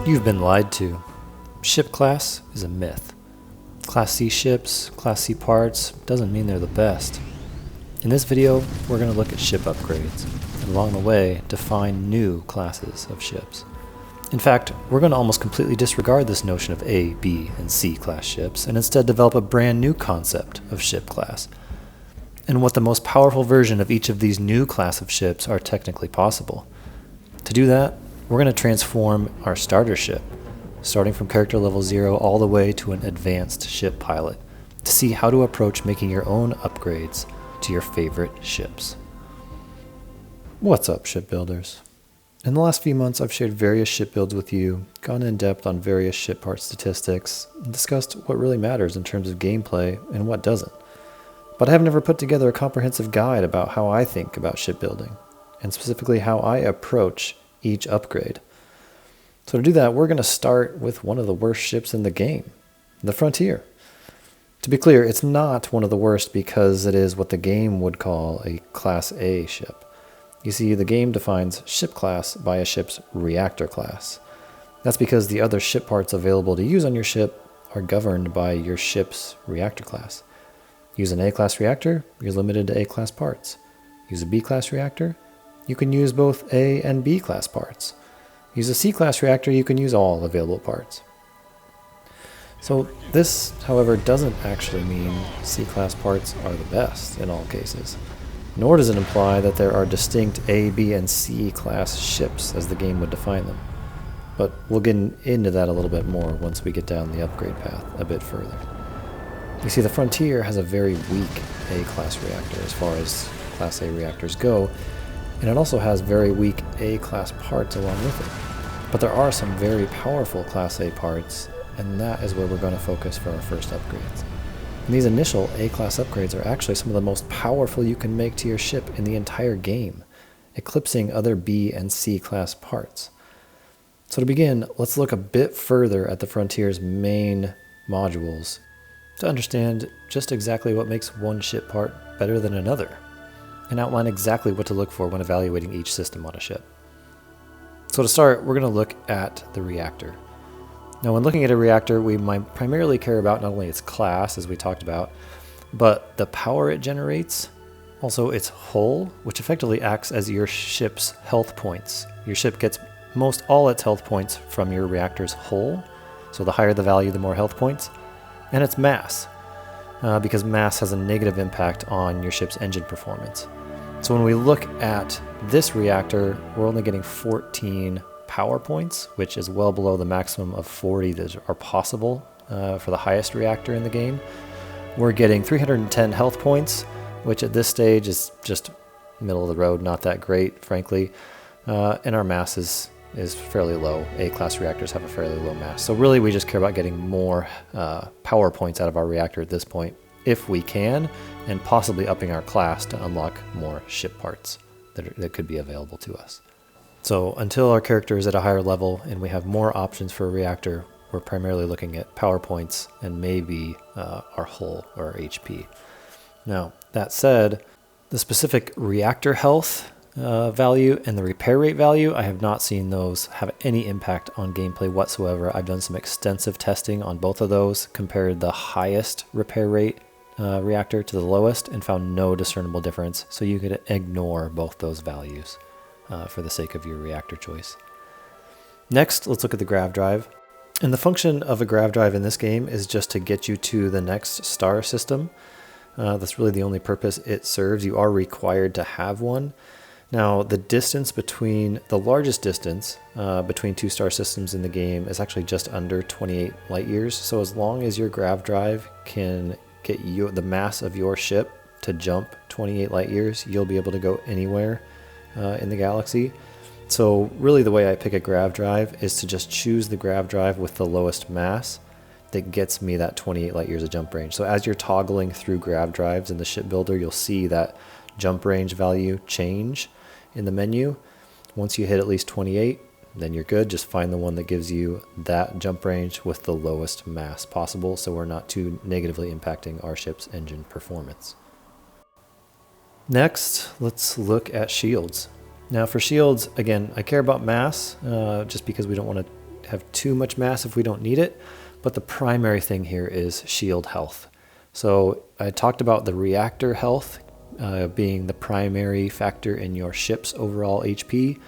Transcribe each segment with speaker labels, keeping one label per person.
Speaker 1: You've been lied to. Ship class is a myth. Class C ships, Class C parts, doesn't mean they're the best. In this video, we're going to look at ship upgrades, and along the way, define new classes of ships. In fact, we're going to almost completely disregard this notion of A, B, and C class ships, and instead develop a brand new concept of ship class, and what the most powerful version of each of these new class of ships are technically possible. To do that, we're going to transform our starter ship, starting from character level 0 all the way to an advanced ship pilot, to see how to approach making your own upgrades to your favorite ships. What's up, shipbuilders? In the last few months, I've shared various ship builds with you, gone in depth on various ship part statistics, and discussed what really matters in terms of gameplay and what doesn't. But I have never put together a comprehensive guide about how I think about shipbuilding, and specifically how I approach each upgrade. So to do that, we're going to start with one of the worst ships in the game, the Frontier. To be clear, it's not one of the worst because it is what the game would call a Class A ship. You see, the game defines ship class by a ship's reactor class. That's because the other ship parts available to use on your ship are governed by your ship's reactor class. Use an A-class reactor, you're limited to A-class parts. Use a B-class reactor, you can use both A and B-class parts. Use a C-class reactor, you can use all available parts. So this, however, doesn't actually mean C-class parts are the best in all cases. Nor does it imply that there are distinct A, B, and C-class ships as the game would define them. But we'll get into that a little bit more once we get down the upgrade path a bit further. You see, the Frontier has a very weak A-class reactor as far as Class A reactors go, and it also has very weak A-class parts along with it. But there are some very powerful Class A parts, and that is where we're going to focus for our first upgrades. And these initial A-class upgrades are actually some of the most powerful you can make to your ship in the entire game, eclipsing other B and C-class parts. So to begin, let's look a bit further at the Frontier's main modules to understand just exactly what makes one ship part better than another, and outline exactly what to look for when evaluating each system on a ship. So to start, we're going to look at the reactor. Now, when looking at a reactor, we might primarily care about not only its class, as we talked about, but the power it generates, also its hull, which effectively acts as your ship's health points. Your ship gets most all its health points from your reactor's hull, so the higher the value, the more health points, and its mass, because mass has a negative impact on your ship's engine performance. So when we look at this reactor, we're only getting 14 power points, which is well below the maximum of 40 that are possible for the highest reactor in the game. We're getting 310 health points, which at this stage is just middle of the road, not that great, frankly. And our mass is fairly low. A-class reactors have a fairly low mass. So really we just care about getting more power points out of our reactor at this point, if we can, and possibly upping our class to unlock more ship parts that could be available to us. So until our character is at a higher level and we have more options for a reactor, we're primarily looking at power points and maybe our hull or our HP. Now, that said, the specific reactor health value and the repair rate value, I have not seen those have any impact on gameplay whatsoever. I've done some extensive testing on both of those, compared the highest repair rate reactor to the lowest, and found no discernible difference. So you could ignore both those values for the sake of your reactor choice. Next, let's look at the Grav Drive. And the function of a Grav Drive in this game is just to get you to the next star system. That's really the only purpose it serves. You are required to have one. Now, the distance between, the largest distance between two star systems in the game is actually just under 28 light years. So as long as your Grav Drive can get you the mass of your ship to jump 28 light years, you'll be able to go anywhere in the galaxy. So really the way I pick a Grav Drive is to just choose the Grav Drive with the lowest mass that gets me that 28 light years of jump range. So as you're toggling through Grav Drives in the ship builder, you'll see that jump range value change in the menu. Once you hit at least 28, then you're good. Just find the one that gives you that jump range with the lowest mass possible, so we're not too negatively impacting our ship's engine performance. Next, let's look at shields. Now for shields, again, I care about mass just because we don't want to have too much mass if we don't need it, but the primary thing here is shield health. So I talked about the reactor health being the primary factor in your ship's overall HP.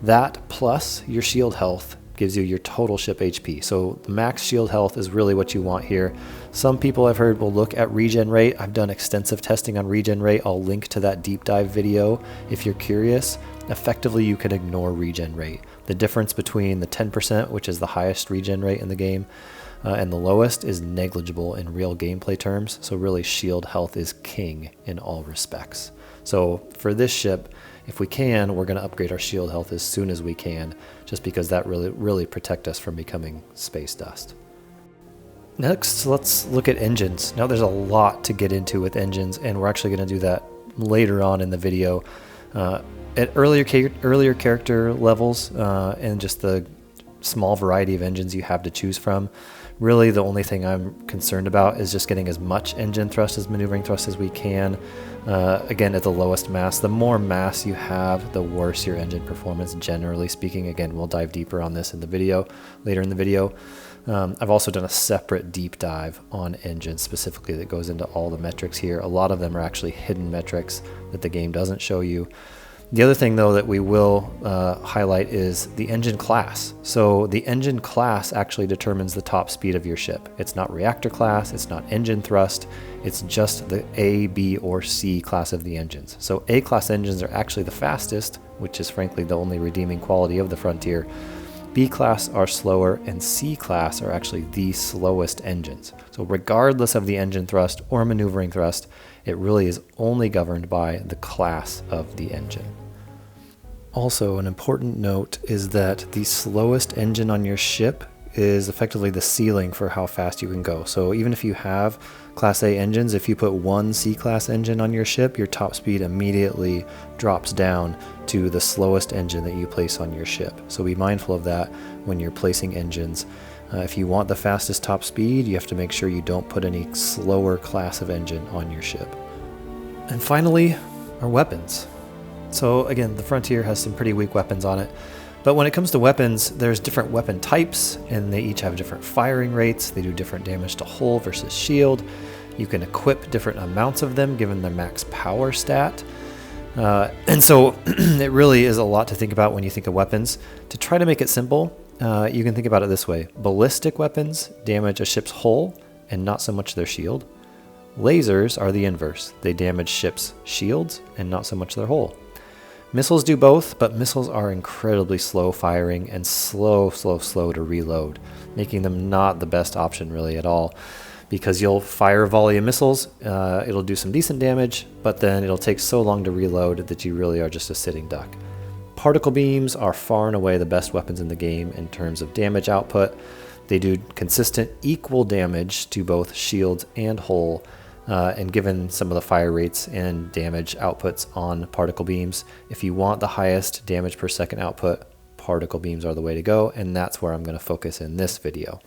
Speaker 1: That plus your shield health gives you your total ship HP. So the max shield health is really what you want here. Some people I've heard will look at regen rate. I've done extensive testing on regen rate. I'll link to that deep dive video if you're curious. Effectively, you can ignore regen rate. The difference between the 10%, which is the highest regen rate in the game, and the lowest is negligible in real gameplay terms. So really, shield health is king in all respects. So for this ship, if we can, we're going to upgrade our shield health as soon as we can, just because that really protect us from becoming space dust. Next, let's look at engines. Now there's a lot to get into with engines, and we're actually going to do that later on in the video. At earlier character levels and just the small variety of engines you have to choose from, really the only thing I'm concerned about is just getting as much engine thrust as maneuvering thrust as we can. Again, at the lowest mass. The more mass you have, the worse your engine performance, generally speaking. Again, we'll dive deeper on this in the video, later in the video. I've also done a separate deep dive on engines specifically that goes into all the metrics here. A lot of them are actually hidden metrics that the game doesn't show you. The other thing, though, that we will highlight is the engine class. So the engine class actually determines the top speed of your ship. It's not reactor class, it's not engine thrust, it's just the A, B, or C class of the engines. So A class engines are actually the fastest, which is frankly the only redeeming quality of the Frontier. B class are slower, and C class are actually the slowest engines. So regardless of the engine thrust or maneuvering thrust, it really is only governed by the class of the engine. Also, an important note is that the slowest engine on your ship is effectively the ceiling for how fast you can go. So even if you have Class A engines, if you put one C-Class engine on your ship, your top speed immediately drops down to the slowest engine that you place on your ship. So be mindful of that when you're placing engines. If you want the fastest top speed, you have to make sure you don't put any slower class of engine on your ship. And finally, our weapons. So again, the Frontier has some pretty weak weapons on it. But when it comes to weapons, there's different weapon types, and they each have different firing rates. They do different damage to hull versus shield. You can equip different amounts of them given their max power stat. And so it really is a lot to think about when you think of weapons. To try to make it simple, you can think about it this way. Ballistic weapons damage a ship's hull and not so much their shield. Lasers are the inverse. They damage ships' shields and not so much their hull. Missiles do both, but missiles are incredibly slow firing and slow to reload, making them not the best option really at all, because you'll fire a volley of missiles, it'll do some decent damage, but then it'll take so long to reload that you really are just a sitting duck. Particle beams are far and away the best weapons in the game in terms of damage output. They do consistent equal damage to both shields and hull, and given some of the fire rates and damage outputs on particle beams, if you want the highest damage per second output, particle beams are the way to go, and that's where I'm going to focus in this video.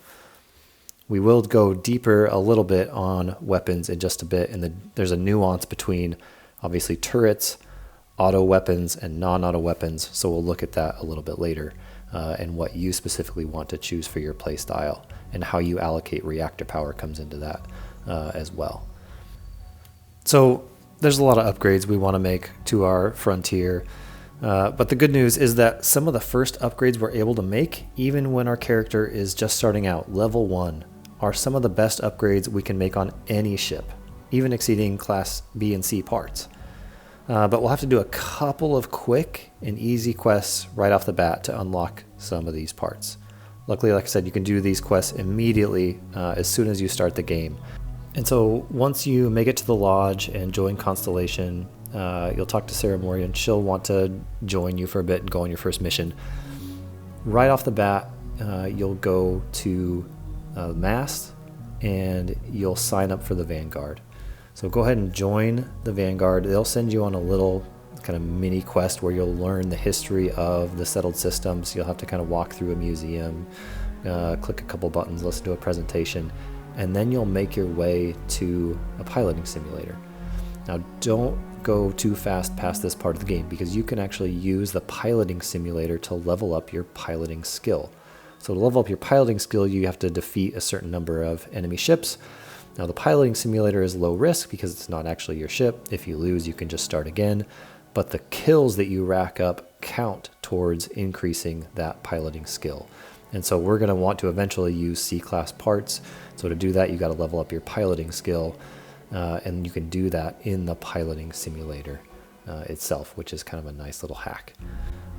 Speaker 1: We will go deeper a little bit on weapons in just a bit, and there's a nuance between obviously turrets, auto weapons, and non-auto weapons, so we'll look at that a little bit later, and what you specifically want to choose for your playstyle, and how you allocate reactor power comes into that as well. So there's a lot of upgrades we want to make to our Frontier, but the good news is that some of the first upgrades we're able to make, even when our character is just starting out, level 1, are some of the best upgrades we can make on any ship, even exceeding Class B and C parts. But we'll have to do a couple of quick and easy quests right off the bat to unlock some of these parts. Luckily, like I said, you can do these quests immediately as soon as you start the game. And so once you make it to the lodge and join Constellation, you'll talk to Sarah Morgan. She'll want to join you for a bit and go on your first mission. Right off the bat, you'll go to the mast and you'll sign up for the Vanguard. So go ahead and join the Vanguard. They'll send you on a little kind of mini quest where you'll learn the history of the settled systems. You'll have to kind of walk through a museum, click a couple buttons, listen to a presentation, and then you'll make your way to a piloting simulator. Now, don't go too fast past this part of the game, because you can actually use the piloting simulator to level up your piloting skill. So to level up your piloting skill, you have to defeat a certain number of enemy ships. Now the piloting simulator is low risk because it's not actually your ship. If you lose, you can just start again. But the kills that you rack up count towards increasing that piloting skill. And so we're going to want to eventually use C-class parts. So to do that, you got to level up your piloting skill. And you can do that in the piloting simulator itself, which is kind of a nice little hack.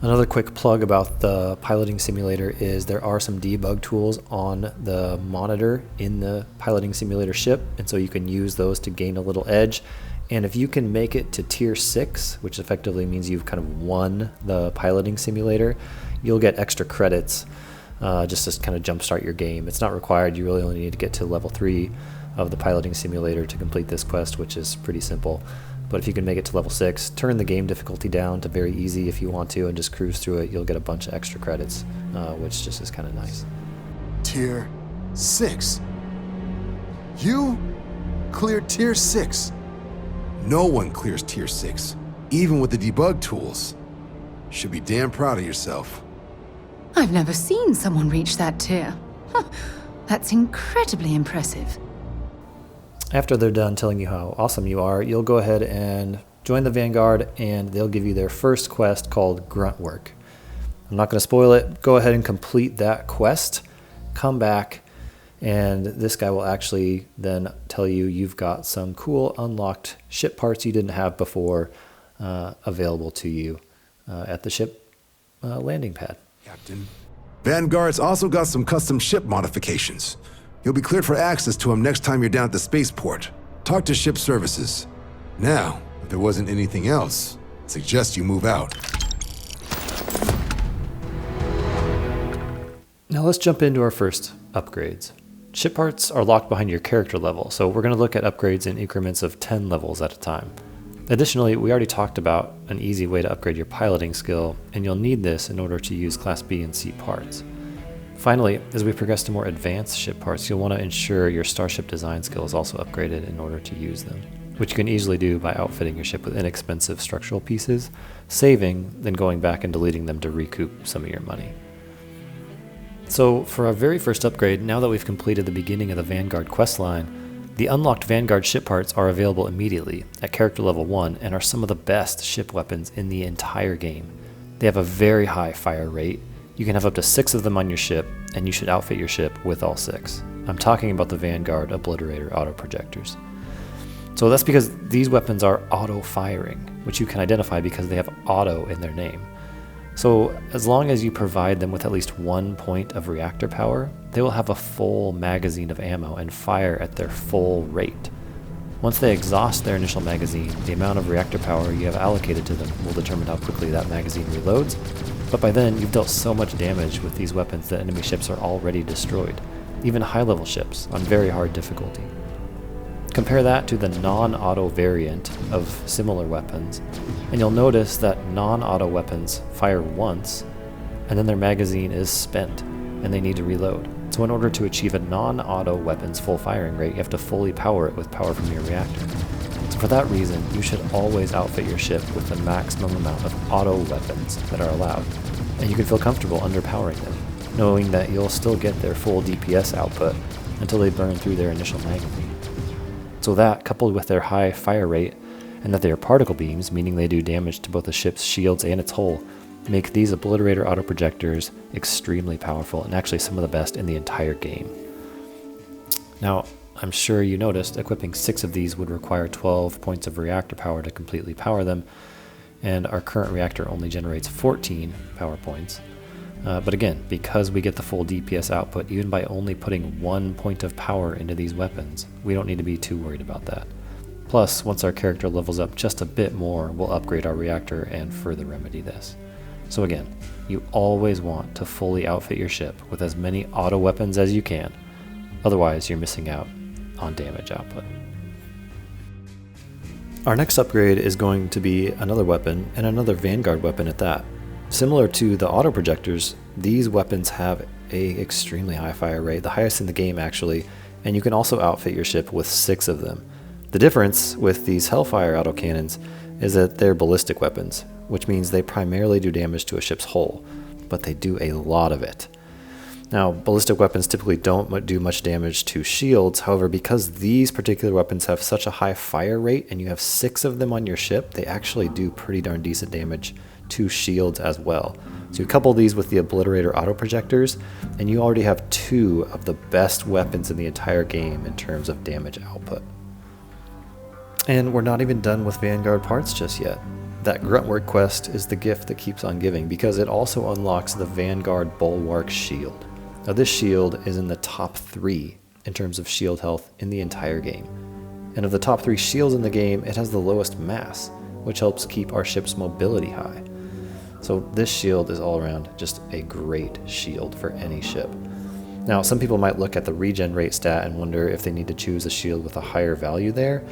Speaker 1: Another quick plug about the piloting simulator is there are some debug tools on the monitor in the piloting simulator ship, and so you can use those to gain a little edge. And if you can make it to tier 6, which effectively means you've kind of won the piloting simulator, you'll get extra credits just to kind of jumpstart your game. It's not required. You really only need to get to level 3 of the piloting simulator to complete this quest, which is pretty simple. But if you can make it to level 6, turn the game difficulty down to very easy if you want to, and just cruise through it, you'll get a bunch of extra credits, which just is kind of nice.
Speaker 2: Tier 6. You cleared Tier 6. No one clears Tier 6, even with the debug tools. Should be damn proud of yourself.
Speaker 3: I've never seen someone reach that tier. Huh, that's incredibly impressive.
Speaker 1: After they're done telling you how awesome you are, you'll go ahead and join the Vanguard, and they'll give you their first quest called Grunt Work. I'm not going to spoil it. Go ahead and complete that quest. Come back, and this guy will actually then tell you you've got some cool unlocked ship parts you didn't have before available to you at the ship landing pad.
Speaker 2: Captain. Vanguard's also got some custom ship modifications. You'll be cleared for access to them next time you're down at the spaceport. Talk to ship services. Now, if there wasn't anything else, I'd suggest you move out.
Speaker 1: Now let's jump into our first upgrades. Ship parts are locked behind your character level, so we're going to look at upgrades in increments of 10 levels at a time. Additionally, we already talked about an easy way to upgrade your piloting skill, and you'll need this in order to use Class B and C parts. Finally, as we progress to more advanced ship parts, you'll want to ensure your starship design skill is also upgraded in order to use them, which you can easily do by outfitting your ship with inexpensive structural pieces, saving, then going back and deleting them to recoup some of your money. So for our very first upgrade, now that we've completed the beginning of the Vanguard questline, the unlocked Vanguard ship parts are available immediately at character level 1 and are some of the best ship weapons in the entire game. They have a very high fire rate. You can have up to 6 of them on your ship, and you should outfit your ship with all 6. I'm talking about the Vanguard Obliterator auto projectors. So that's because these weapons are auto-firing, which you can identify because they have auto in their name. So as long as you provide them with at least 1 point of reactor power, they will have a full magazine of ammo and fire at their full rate. Once they exhaust their initial magazine, the amount of reactor power you have allocated to them will determine how quickly that magazine reloads, but by then you've dealt so much damage with these weapons that enemy ships are already destroyed, even high-level ships on very hard difficulty. Compare that to the non-auto variant of similar weapons, and you'll notice that non-auto weapons fire once, and then their magazine is spent, and they need to reload. So in order to achieve a non-auto weapon's full firing rate, you have to fully power it with power from your reactor. So for that reason, you should always outfit your ship with the maximum amount of auto weapons that are allowed, and you can feel comfortable underpowering them, knowing that you'll still get their full DPS output until they burn through their initial magazine. So that, coupled with their high fire rate, and that they are particle beams, meaning they do damage to both the ship's shields and its hull, make these Obliterator auto projectors extremely powerful and actually some of the best in the entire game. Now, I'm sure you noticed equipping 6 of these would require 12 points of reactor power to completely power them, and our current reactor only generates 14 power points. But again, because we get the full DPS output even by only putting 1 point of power into these weapons, we don't need to be too worried about that. Plus, once our character levels up just a bit more, we'll upgrade our reactor and further remedy this. So again, you always want to fully outfit your ship with as many auto weapons as you can, otherwise you're missing out on damage output. Our next upgrade is going to be another weapon, and another Vanguard weapon at that. Similar to the auto projectors, these weapons have a extremely high fire rate, the highest in the game actually, and you can also outfit your ship with 6 of them. The difference with these Hellfire autocannons is that they're ballistic weapons, which means they primarily do damage to a ship's hull, but they do a lot of it. Now, ballistic weapons typically don't do much damage to shields. However, because these particular weapons have such a high fire rate and you have 6 of them on your ship, they actually do pretty darn decent damage to shields as well. So you couple these with the Obliterator auto projectors, and you already have 2 of the best weapons in the entire game in terms of damage output. And we're not even done with Vanguard parts just yet. That Gruntwork quest is the gift that keeps on giving because it also unlocks the Vanguard Bulwark Shield. Now this shield is in the top 3 in terms of shield health in the entire game. And of the top 3 shields in the game, it has the lowest mass, which helps keep our ship's mobility high. So this shield is all around just a great shield for any ship. Now some people might look at the regen rate stat and wonder if they need to choose a shield with a higher value there.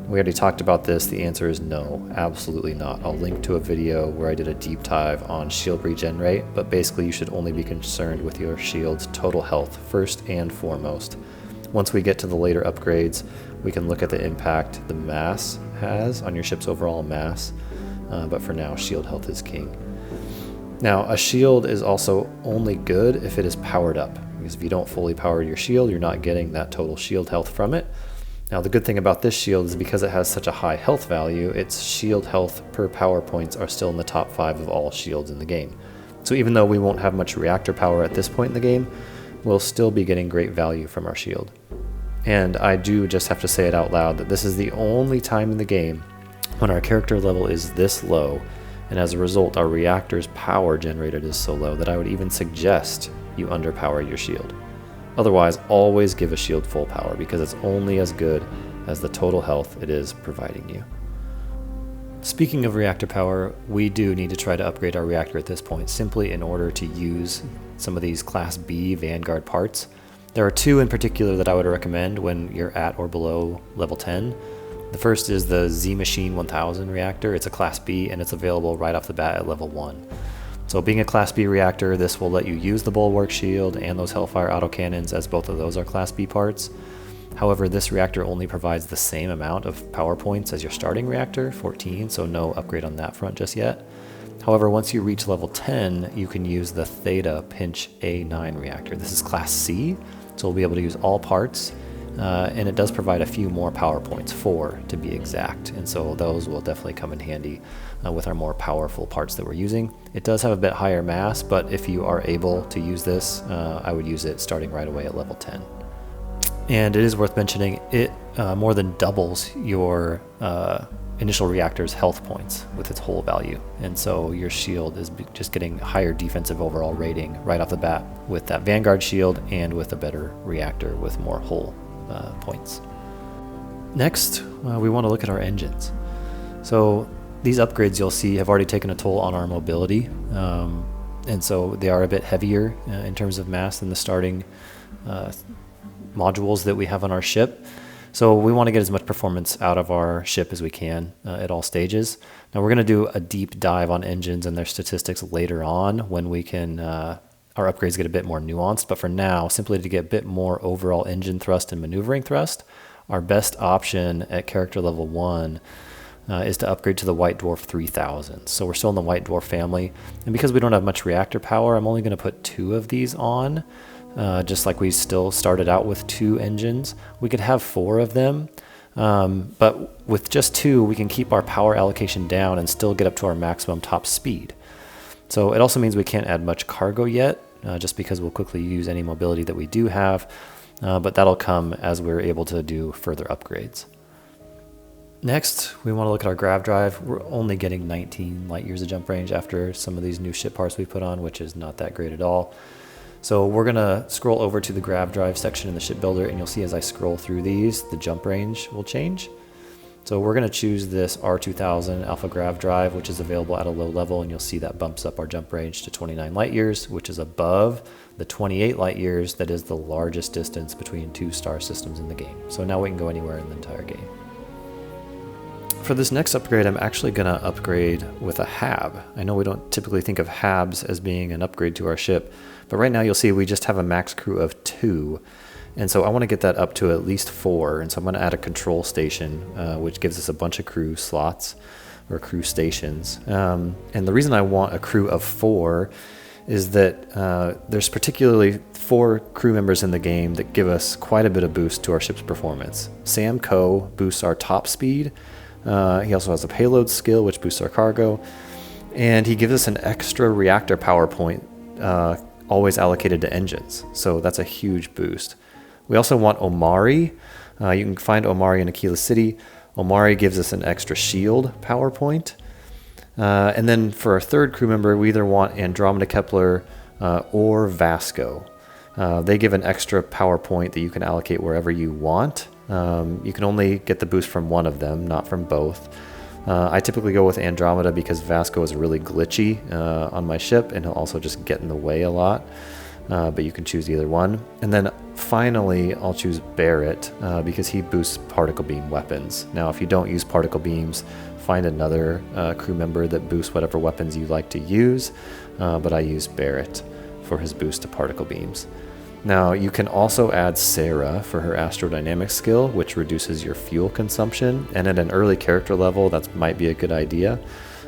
Speaker 1: We already talked about this. The answer is no, absolutely not. I'll link to a video where I did a deep dive on shield regen rate, but basically you should only be concerned with your shield's total health first and foremost. Once we get to the later upgrades, we can look at the impact the mass has on your ship's overall mass, but for now, shield health is king. Now, a shield is also only good if it is powered up, because if you don't fully power your shield, you're not getting that total shield health from it. Now the good thing about this shield is because it has such a high health value, its shield health per power points are still in the top 5 of all shields in the game. So even though we won't have much reactor power at this point in the game, we'll still be getting great value from our shield. And I do just have to say it out loud that this is the only time in the game when our character level is this low, and as a result our reactor's power generated is so low that I would even suggest you underpower your shield. Otherwise, always give a shield full power because it's only as good as the total health it is providing you. Speaking of reactor power, we do need to try to upgrade our reactor at this point simply in order to use some of these Class B Vanguard parts. There are 2 in particular that I would recommend when you're at or below level 10. The first is the Z Machine 1000 reactor. It's a Class B and it's available right off the bat at level 1. So being a Class B reactor, this will let you use the Bulwark Shield and those Hellfire autocannons, as both of those are Class B parts. However, this reactor only provides the same amount of power points as your starting reactor, 14, so no upgrade on that front just yet. However, once you reach level 10, you can use the Theta Pinch A9 reactor. This is Class C, so we'll be able to use all parts, and it does provide a few more power points, 4 to be exact, and so those will definitely come in handy with our more powerful parts that we're using. It does have a bit higher mass, but if you are able to use this, I would use it starting right away at level 10. And it is worth mentioning, it more than doubles your initial reactor's health points with its whole value. And so your shield is just getting higher defensive overall rating right off the bat with that Vanguard shield and with a better reactor with more hull points. Next, we want to look at our engines. So these upgrades you'll see have already taken a toll on our mobility, and so they are a bit heavier in terms of mass than the starting modules that we have on our ship. So we want to get as much performance out of our ship as we can at all stages. Now we're going to do a deep dive on engines and their statistics later on when we can our upgrades get a bit more nuanced, but for now, simply to get a bit more overall engine thrust and maneuvering thrust, our best option at character level 1 is to upgrade to the White Dwarf 3000. So we're still in the White Dwarf family, and because we don't have much reactor power, I'm only going to put 2 of these on, just like we still started out with 2 engines. We could have 4 of them, but with just 2, we can keep our power allocation down and still get up to our maximum top speed. So it also means we can't add much cargo yet, just because we'll quickly use any mobility that we do have, but that'll come as we're able to do further upgrades. Next, we want to look at our Grav Drive. We're only getting 19 light years of jump range after some of these new ship parts we put on, which is not that great at all. So we're going to scroll over to the Grav Drive section in the shipbuilder, and you'll see as I scroll through these, the jump range will change. So we're going to choose this R2000 Alpha Grav Drive, which is available at a low level, and you'll see that bumps up our jump range to 29 light years, which is above the 28 light years that is the largest distance between 2 star systems in the game. So now we can go anywhere in the entire game. For this next upgrade, I'm actually going to upgrade with a HAB. I know we don't typically think of HABs as being an upgrade to our ship, but right now you'll see we just have a max crew of 2. And so I want to get that up to at least 4. And so I'm going to add a control station, which gives us a bunch of crew slots or crew stations. And the reason I want a crew of 4 is that there's particularly 4 crew members in the game that give us quite a bit of boost to our ship's performance. Sam Coe boosts our top speed. He also has a payload skill, which boosts our cargo. And he gives us an extra reactor power point, always allocated to engines. So that's a huge boost. We also want Omari. You can find Omari in Aquila City. Omari gives us an extra shield power point. And then for our 3rd crew member, we either want Andromeda Kepler or Vasco. They give an extra power point that you can allocate wherever you want. You can only get the boost from one of them, not from both. I typically go with Andromeda because Vasco is really glitchy on my ship, and he'll also just get in the way a lot. But you can choose either one. And then finally, I'll choose Barrett because he boosts particle beam weapons. Now, if you don't use particle beams, find another crew member that boosts whatever weapons you like to use. But I use Barrett for his boost to particle beams. Now, you can also add Sarah for her astrodynamic skill, which reduces your fuel consumption. And at an early character level, that might be a good idea.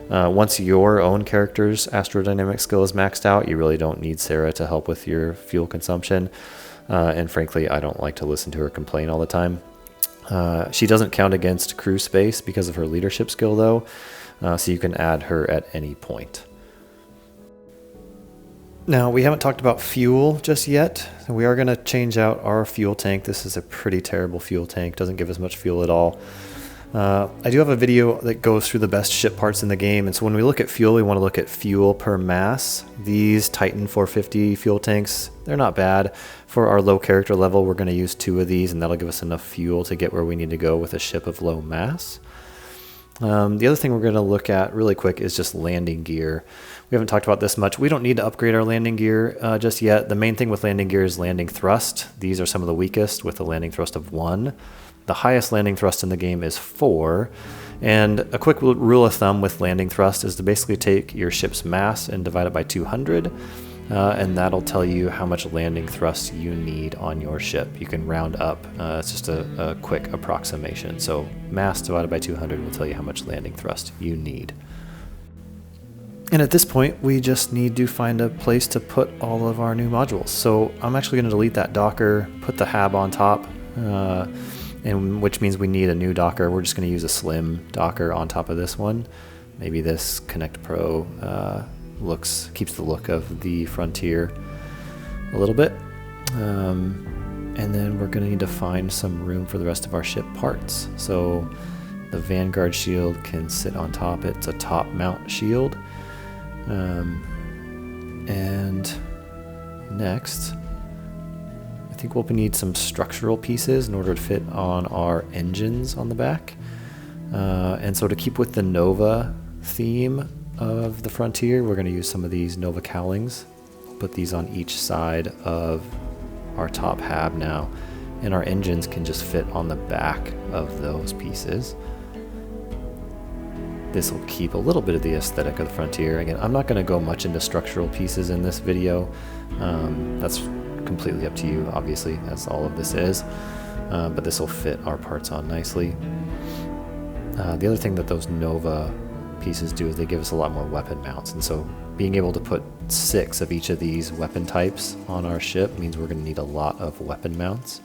Speaker 1: Once your own character's astrodynamic skill is maxed out, you really don't need Sarah to help with your fuel consumption. And frankly, I don't like to listen to her complain all the time. She doesn't count against crew space because of her leadership skill, though, so you can add her at any point. Now, we haven't talked about fuel just yet. We are going to change out our fuel tank. This is a pretty terrible fuel tank. Doesn't give us much fuel at all. I do have a video that goes through the best ship parts in the game, and so when we look at fuel, we want to look at fuel per mass. These Titan 450 fuel tanks, they're not bad. For our low character level, we're going to use 2 of these, and that'll give us enough fuel to get where we need to go with a ship of low mass. The other thing we're going to look at really quick is just landing gear. We haven't talked about this much. We don't need to upgrade our landing gear just yet. The main thing with landing gear is landing thrust. These are some of the weakest with a landing thrust of 1. The highest landing thrust in the game is 4. And a quick rule of thumb with landing thrust is to basically take your ship's mass and divide it by 200. And that'll tell you how much landing thrust you need on your ship. You can round up. It's just a quick approximation. So mass divided by 200 will tell you how much landing thrust you need. And at this point, we just need to find a place to put all of our new modules. So I'm actually going to delete that Docker, put the hab on top, and which means we need a new Docker. We're just going to use a slim Docker on top of this one. Maybe this Connect Pro keeps the look of the Frontier a little bit. And then we're going to need to find some room for the rest of our ship parts. So the Vanguard shield can sit on top. It's a top mount shield. And next, I think we'll need some structural pieces in order to fit on our engines on the back. And so to keep with the Nova theme of the Frontier, we're going to use some of these Nova cowlings. Put these on each side of our top hab now, and our engines can just fit on the back of those pieces. This will keep a little bit of the aesthetic of the Frontier. Again, I'm not going to go much into structural pieces in this video. That's completely up to you, obviously, as all of this is. But this will fit our parts on nicely. The other thing that those Nova pieces do is they give us a lot more weapon mounts. And so being able to put 6 of each of these weapon types on our ship means we're going to need a lot of weapon mounts.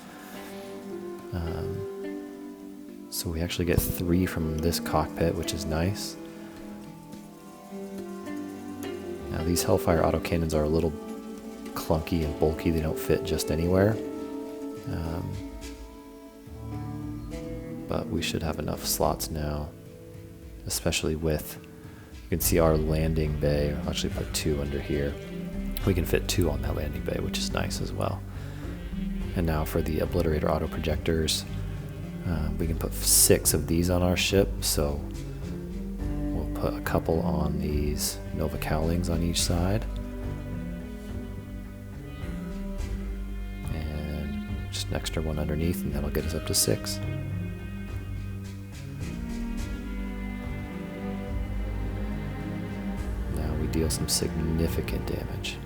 Speaker 1: So we actually get 3 from this cockpit, which is nice. Now these Hellfire autocannons are a little clunky and bulky. They don't fit just anywhere. But we should have enough slots now, especially with, you can see our landing bay. I'll actually put 2 under here. We can fit 2 on that landing bay, which is nice as well. And now for the Obliterator auto projectors. We can put 6 of these on our ship, so we'll put a couple on these Nova cowlings on each side. And just an extra one underneath, and that'll get us up to 6. Now we deal some significant damage.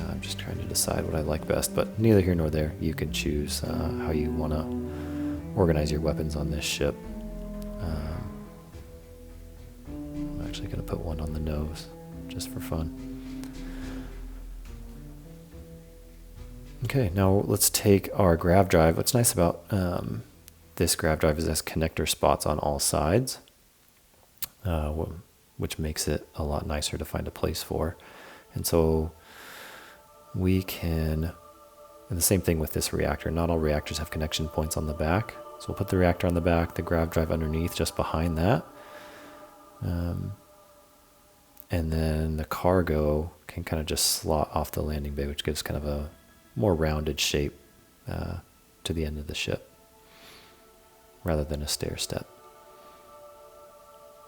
Speaker 1: I'm just trying to decide what I like best, but neither here nor there. You can choose how you want to organize your weapons on this ship. I'm actually going to put one on the nose, just for fun. Okay, now let's take our Grav Drive. What's nice about this Grav Drive is it has connector spots on all sides, which makes it a lot nicer to find a place for. And so we can, and the same thing with this reactor, not all reactors have connection points on the back. So we'll put the reactor on the back, the Grav Drive underneath, just behind that. And then the cargo can kind of just slot off the landing bay, which gives kind of a more rounded shape to the end of the ship, rather than a stair step.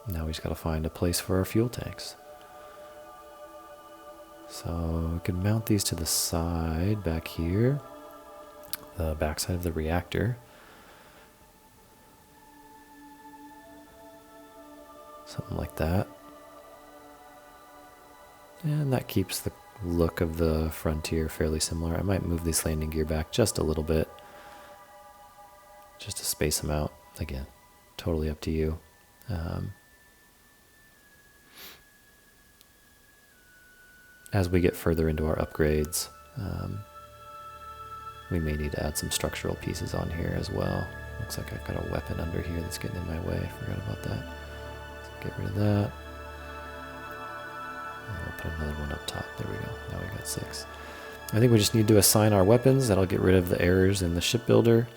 Speaker 1: Now we just got to find a place for our fuel tanks. So we can mount these to the side back here, the back side of the reactor. Something like that. And that keeps the look of the Frontier fairly similar. I might move this landing gear back just a little bit, just to space them out. Again, totally up to you. As we get further into our upgrades, we may need to add some structural pieces on here as well. Looks like I've got a weapon under here that's getting in my way. Forgot about that. Let's get rid of that. And we'll put another one up top. There we go. Now we got 6. I think we just need to assign our weapons. That'll get rid of the errors in the shipbuilder.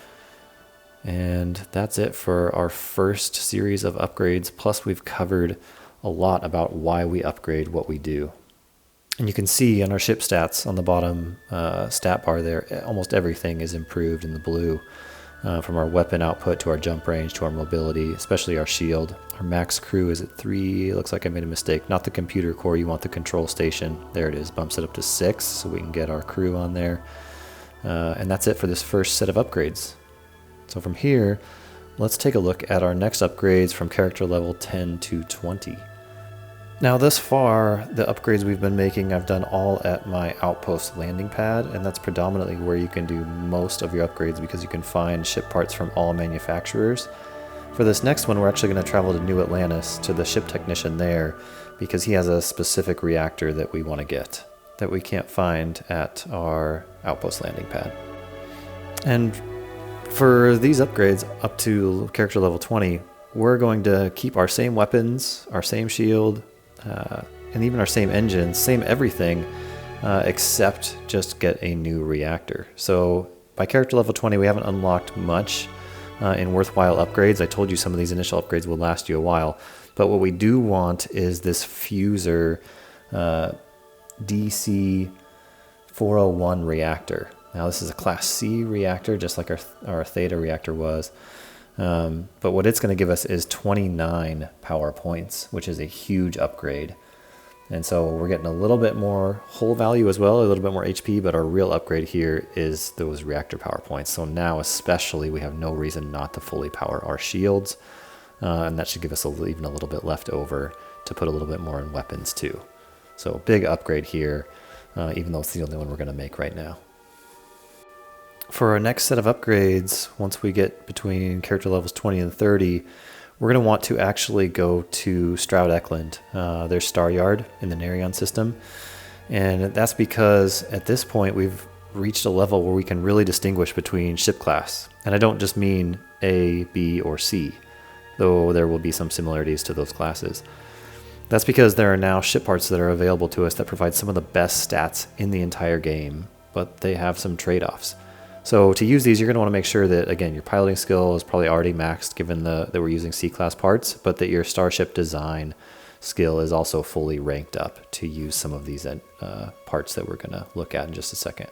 Speaker 1: And that's it for our first series of upgrades. Plus we've covered a lot about why we upgrade what we do. And you can see on our ship stats on the bottom stat bar there, almost everything is improved in the blue. From our weapon output to our jump range to our mobility, especially our shield. Our max crew is at 3. It looks like I made a mistake. Not the computer core, you want the control station. There it is, bumps it up to 6 so we can get our crew on there. And that's it for this first set of upgrades. So from here, let's take a look at our next upgrades from character level 10 to 20. Now thus far, the upgrades we've been making, I've done all at my outpost landing pad, and that's predominantly where you can do most of your upgrades because you can find ship parts from all manufacturers. For this next one, we're actually going to travel to New Atlantis, to the ship technician there, because he has a specific reactor that we want to get, that we can't find at our outpost landing pad. And for these upgrades up to character level 20, we're going to keep our same weapons, our same shield, and even our same engines, same everything, except just get a new reactor. So by character level 20, we haven't unlocked much in worthwhile upgrades. I told you some of these initial upgrades will last you a while, but what we do want is this fuser DC 401 reactor. Now this is a Class C reactor, just like our Theta reactor was. But what it's going to give us is 29 power points, which is a huge upgrade. And so we're getting a little bit more hull value as well, a little bit more HP, but our real upgrade here is those reactor power points. So now especially we have no reason not to fully power our shields, and that should give us even a little bit left over to put a little bit more in weapons too. So big upgrade here, even though it's the only one we're going to make right now. For our next set of upgrades, once we get between character levels 20 and 30, we're going to want to actually go to Stroud Eklund, their star yard in the Nerion system. And that's because at this point we've reached a level where we can really distinguish between ship class. And I don't just mean A, B, or C, though there will be some similarities to those classes. That's because there are now ship parts that are available to us that provide some of the best stats in the entire game, but they have some trade-offs. So to use these, you're going to want to make sure that, again, your piloting skill is probably already maxed given that we're using C-class parts, but that your starship design skill is also fully ranked up to use some of these parts that we're going to look at in just a second.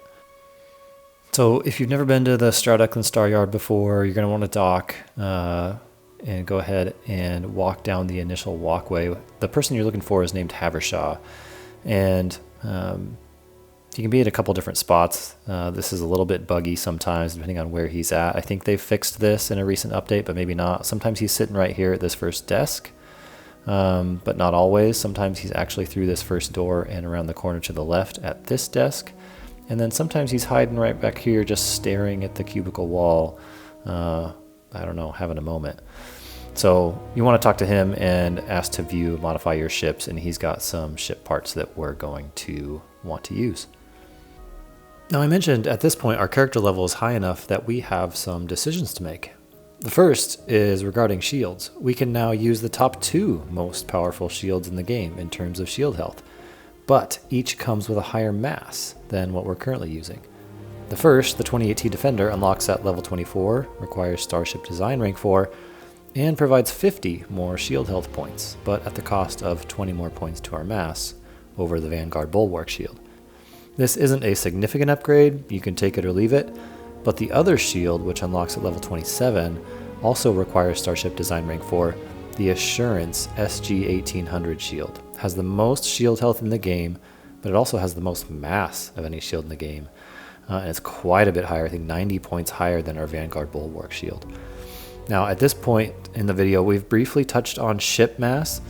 Speaker 1: So if you've never been to the Stroud Eklund Star Yard before, you're going to want to dock and go ahead and walk down the initial walkway. The person you're looking for is named Havershaw, and you can be at a couple different spots. This is a little bit buggy sometimes, depending on where he's at. I think they fixed this in a recent update, but maybe not. Sometimes he's sitting right here at this first desk, but not always. Sometimes he's actually through this first door and around the corner to the left at this desk. And then sometimes he's hiding right back here, just staring at the cubicle wall. I don't know, having a moment. So you want to talk to him and ask to view, modify your ships, and he's got some ship parts that we're going to want to use. Now I mentioned at this point our character level is high enough that we have some decisions to make. The first is regarding shields. We can now use the top 2 most powerful shields in the game in terms of shield health, but each comes with a higher mass than what we're currently using. The first, the 20AT Defender, unlocks at level 24, requires Starship Design rank 4, and provides 50 more shield health points, but at the cost of 20 more points to our mass over the Vanguard Bulwark shield. This isn't a significant upgrade, you can take it or leave it, but the other shield, which unlocks at level 27, also requires Starship Design rank 4, the Assurance SG-1800 shield. It has the most shield health in the game, but it also has the most mass of any shield in the game. And it's quite a bit higher, I think 90 points higher than our Vanguard Bulwark shield. Now at this point in the video, we've briefly touched on ship mass,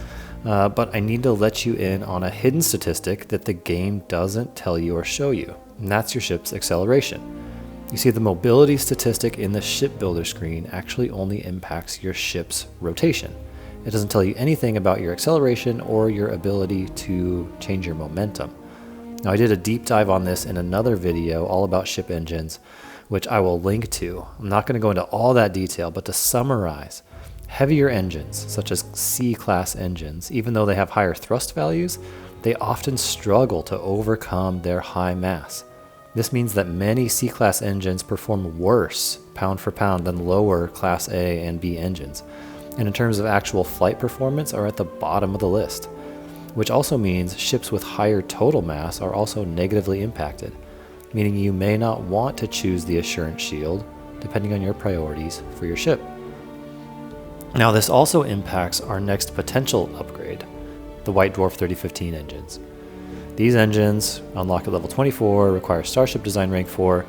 Speaker 1: but I need to let you in on a hidden statistic that the game doesn't tell you or show you, and that's your ship's acceleration. You see, the mobility statistic in the ship builder screen actually only impacts your ship's rotation. It doesn't tell you anything about your acceleration or your ability to change your momentum. Now I did a deep dive on this in another video all about ship engines, which I will link to. I'm not going to go into all that detail, but to summarize, heavier engines, such as C-class engines, even though they have higher thrust values, they often struggle to overcome their high mass. This means that many C-class engines perform worse pound for pound than lower Class A and B engines, and in terms of actual flight performance are at the bottom of the list, which also means ships with higher total mass are also negatively impacted, meaning you may not want to choose the Assurance shield depending on your priorities for your ship. Now this also impacts our next potential upgrade, the White Dwarf 3015 engines. These engines unlock at level 24, require Starship Design rank 4,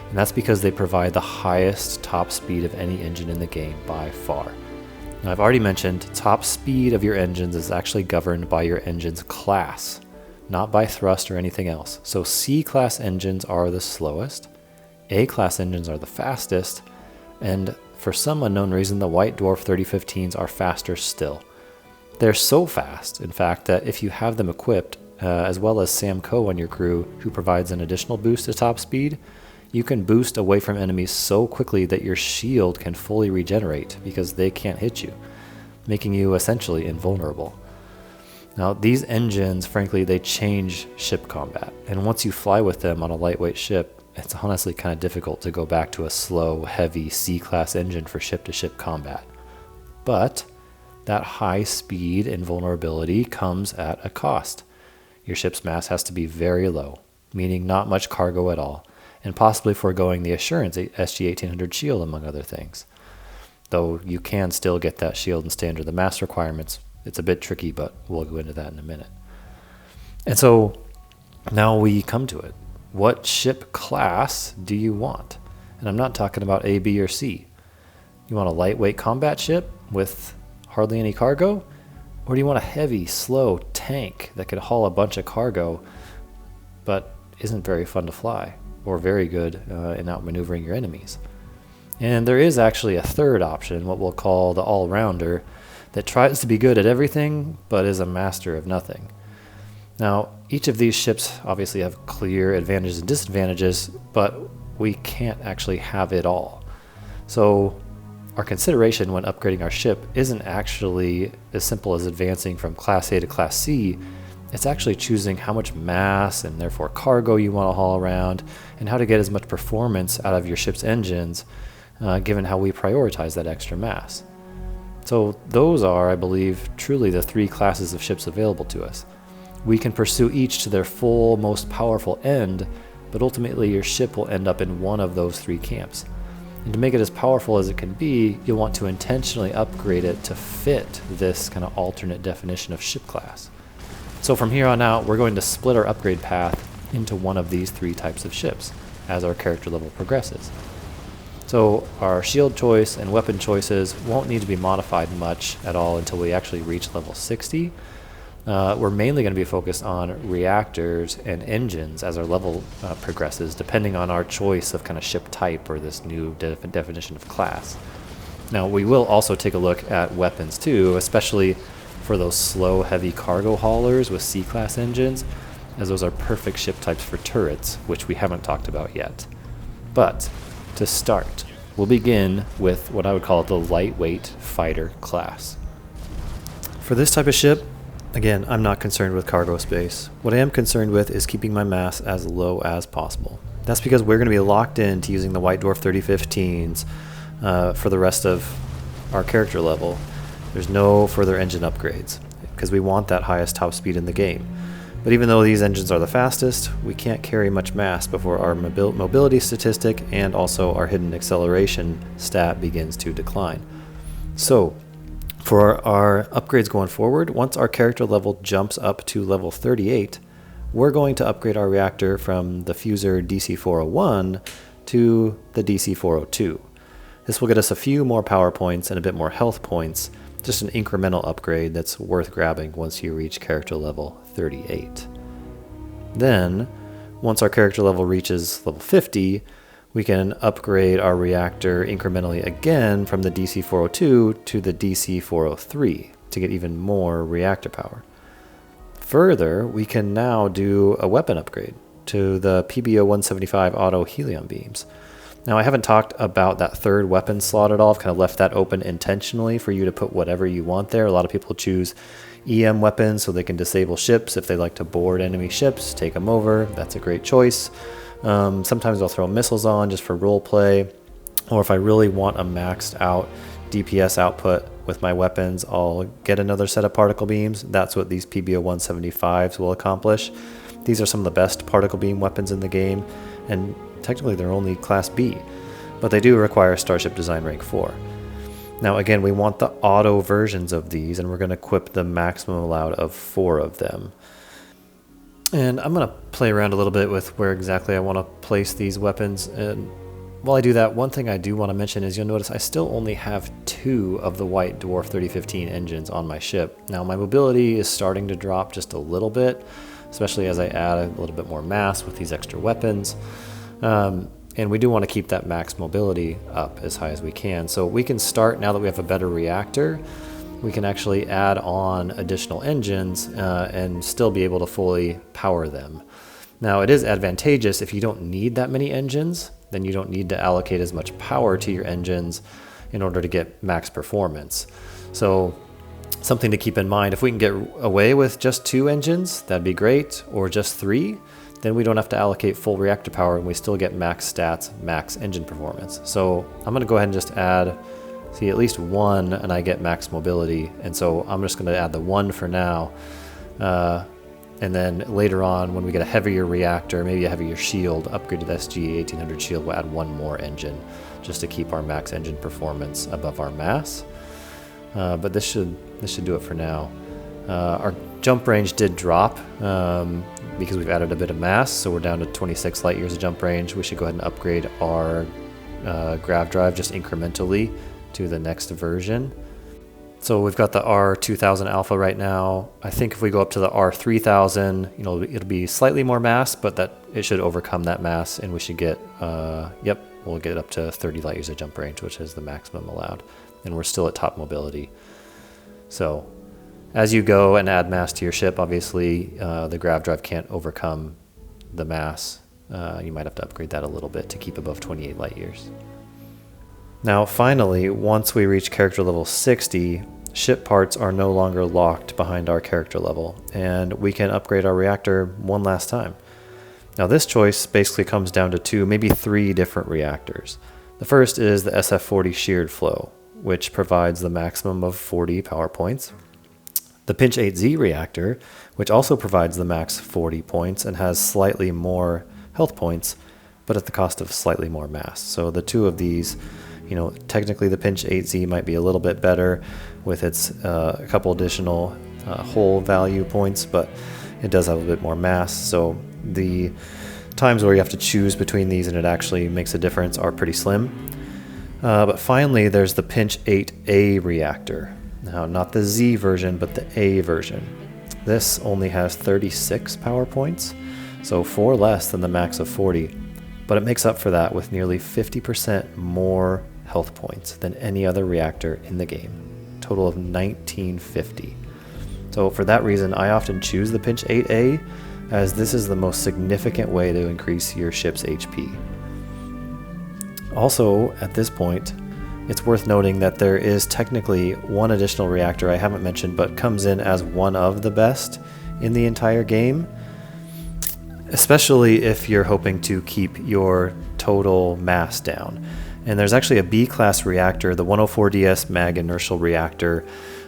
Speaker 1: and that's because they provide the highest top speed of any engine in the game by far. Now I've already mentioned top speed of your engines is actually governed by your engine's class, not by thrust or anything else. So C-class engines are the slowest, A-class engines are the fastest, and for some unknown reason, the White Dwarf 3015s are faster still. They're so fast, in fact, that if you have them equipped, as well as Sam Coe on your crew, who provides an additional boost to top speed, you can boost away from enemies so quickly that your shield can fully regenerate because they can't hit you, making you essentially invulnerable. Now, these engines, frankly, they change ship combat, and once you fly with them on a lightweight ship, it's honestly kind of difficult to go back to a slow, heavy C-class engine for ship-to-ship combat. But that high speed and vulnerability comes at a cost. Your ship's mass has to be very low, meaning not much cargo at all, and possibly foregoing the Assurance SG-1800 shield, among other things. Though you can still get that shield and stay under the mass requirements. It's a bit tricky, but we'll go into that in a minute. And so now we come to it. What ship class do you want? And I'm not talking about A, B, or C. You want a lightweight combat ship with hardly any cargo? Or do you want a heavy, slow tank that could haul a bunch of cargo but isn't very fun to fly or very good in outmaneuvering your enemies? And there is actually a third option, what we'll call the all-rounder, that tries to be good at everything but is a master of nothing. Now, each of these ships obviously have clear advantages and disadvantages, but we can't actually have it all. So our consideration when upgrading our ship isn't actually as simple as advancing from Class A to Class C. It's actually choosing how much mass and therefore cargo you want to haul around and how to get as much performance out of your ship's engines, given how we prioritize that extra mass. So those are, I believe, truly the 3 classes of ships available to us. We can pursue each to their full, most powerful end, but ultimately your ship will end up in one of those 3 camps. And to make it as powerful as it can be, you'll want to intentionally upgrade it to fit this kind of alternate definition of ship class. So from here on out, we're going to split our upgrade path into one of these 3 types of ships as our character level progresses. So our shield choice and weapon choices won't need to be modified much at all until we actually reach level 60. We're mainly going to be focused on reactors and engines as our level progresses, depending on our choice of kind of ship type or this new definition of class. Now, we will also take a look at weapons too, especially for those slow, heavy cargo haulers with C-class engines, as those are perfect ship types for turrets, which we haven't talked about yet. But to start, we'll begin with what I would call the lightweight fighter class. For this type of ship, again, I'm not concerned with cargo space. What I am concerned with is keeping my mass as low as possible. That's because we're going to be locked into using the White Dwarf 3015s for the rest of our character level. There's no further engine upgrades because we want that highest top speed in the game. But even though these engines are the fastest, we can't carry much mass before our mobility statistic and also our hidden acceleration stat begins to decline. So, for our upgrades going forward, once our character level jumps up to level 38, we're going to upgrade our reactor from the Fuser DC-401 to the DC-402. This will get us a few more power points and a bit more health points, just an incremental upgrade that's worth grabbing once you reach character level 38. Then, once our character level reaches level 50, we can upgrade our reactor incrementally again from the DC-402 to the DC-403 to get even more reactor power. Further, we can now do a weapon upgrade to the PBO-175 auto helium beams. Now, I haven't talked about that third weapon slot at all. I've kind of left that open intentionally for you to put whatever you want there. A lot of people choose EM weapons so they can disable ships. If they like to board enemy ships, take them over. That's a great choice. Sometimes I'll throw missiles on just for role play. Or if I really want a maxed out DPS output with my weapons, I'll get another set of particle beams. That's what these PBO-175s will accomplish. These are some of the best particle beam weapons in the game, and technically they're only Class B, but they do require Starship Design Rank 4. Now again, we want the auto versions of these, and we're going to equip the maximum allowed of 4 of them. And I'm going to play around a little bit with where exactly I want to place these weapons, and while I do that, one thing I do want to mention is you'll notice I still only have 2 of the White Dwarf 3015 engines on my ship. Now my mobility is starting to drop just a little bit, especially as I add a little bit more mass with these extra weapons. And we do want to keep that max mobility up as high as we can. So we can start, now that we have a better reactor, we can actually add on additional engines and still be able to fully power them. Now it is advantageous if you don't need that many engines, then you don't need to allocate as much power to your engines in order to get max performance. So something to keep in mind, if we can get away with just 2 engines, that'd be great, or just 3, then we don't have to allocate full reactor power and we still get max stats, max engine performance. So I'm going to go ahead and just add, at least 1 and I get max mobility. And so I'm just going to add the 1 for now. And then later on, when we get a heavier reactor, maybe a heavier shield, upgrade to the SG-1800 shield, we'll add 1 more engine just to keep our max engine performance above our mass. But this should do it for now. Our jump range did drop because we've added a bit of mass, so we're down to 26 light years of jump range. We should go ahead and upgrade our Grav Drive just incrementally to the next version. So we've got the R2000 Alpha right now. I think if we go up to the R3000, it'll be slightly more mass, but that it should overcome that mass, and we should get, we'll get up to 30 light years of jump range, which is the maximum allowed, and we're still at top mobility. So as you go and add mass to your ship, obviously the Grav Drive can't overcome the mass. You might have to upgrade that a little bit to keep above 28 light years. Now finally, once we reach character level 60, ship parts are no longer locked behind our character level, and we can upgrade our reactor one last time. Now this choice basically comes down to 2, maybe 3 different reactors. The first is the SF-40 Sheared Flow, which provides the maximum of 40 power points. The Pinch 8Z reactor, which also provides the max 40 points and has slightly more health points, but at the cost of slightly more mass. So the 2 of these, technically the Pinch 8Z might be a little bit better with its a couple additional hull value points, but it does have a bit more mass. So the times where you have to choose between these and it actually makes a difference are pretty slim. But finally, there's the Pinch 8A reactor. Now, not the Z version, but the A version. This only has 36 power points, so 4 less than the max of 40, but it makes up for that with nearly 50% more health points than any other reactor in the game. Total of 1950. So for that reason, I often choose the Pinch 8A, as this is the most significant way to increase your ship's HP. Also, at this point, it's worth noting that there is technically one additional reactor I haven't mentioned, but comes in as one of the best in the entire game, especially if you're hoping to keep your total mass down. And there's actually a B-class reactor, the 104DS Mag Inertial Reactor.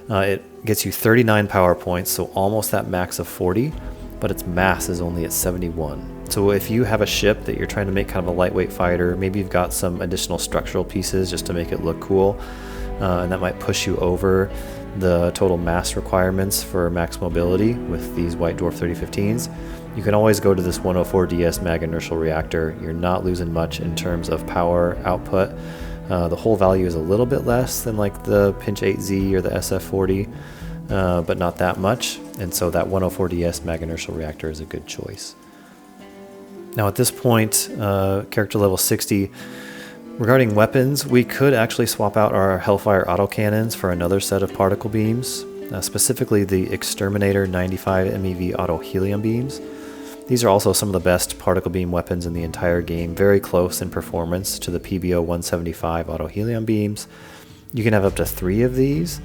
Speaker 1: It gets you 39 power points, so almost that max of 40, but its mass is only at 71. So if you have a ship that you're trying to make kind of a lightweight fighter, maybe you've got some additional structural pieces just to make it look cool, and that might push you over the total mass requirements for max mobility with these White Dwarf 3015s, you can always go to this 104DS Mag Inertial Reactor. You're not losing much in terms of power output. The whole value is a little bit less than like the Pinch 8Z or the SF40, but not that much. And so that 104DS Mag Inertial Reactor is a good choice. Now at this point, character level 60, regarding weapons, we could actually swap out our Hellfire autocannons for another set of particle beams, specifically the Exterminator 95 MeV auto helium beams. These are also some of the best particle beam weapons in the entire game, very close in performance to the PBO 175 auto helium beams. You can have up to 3 of these,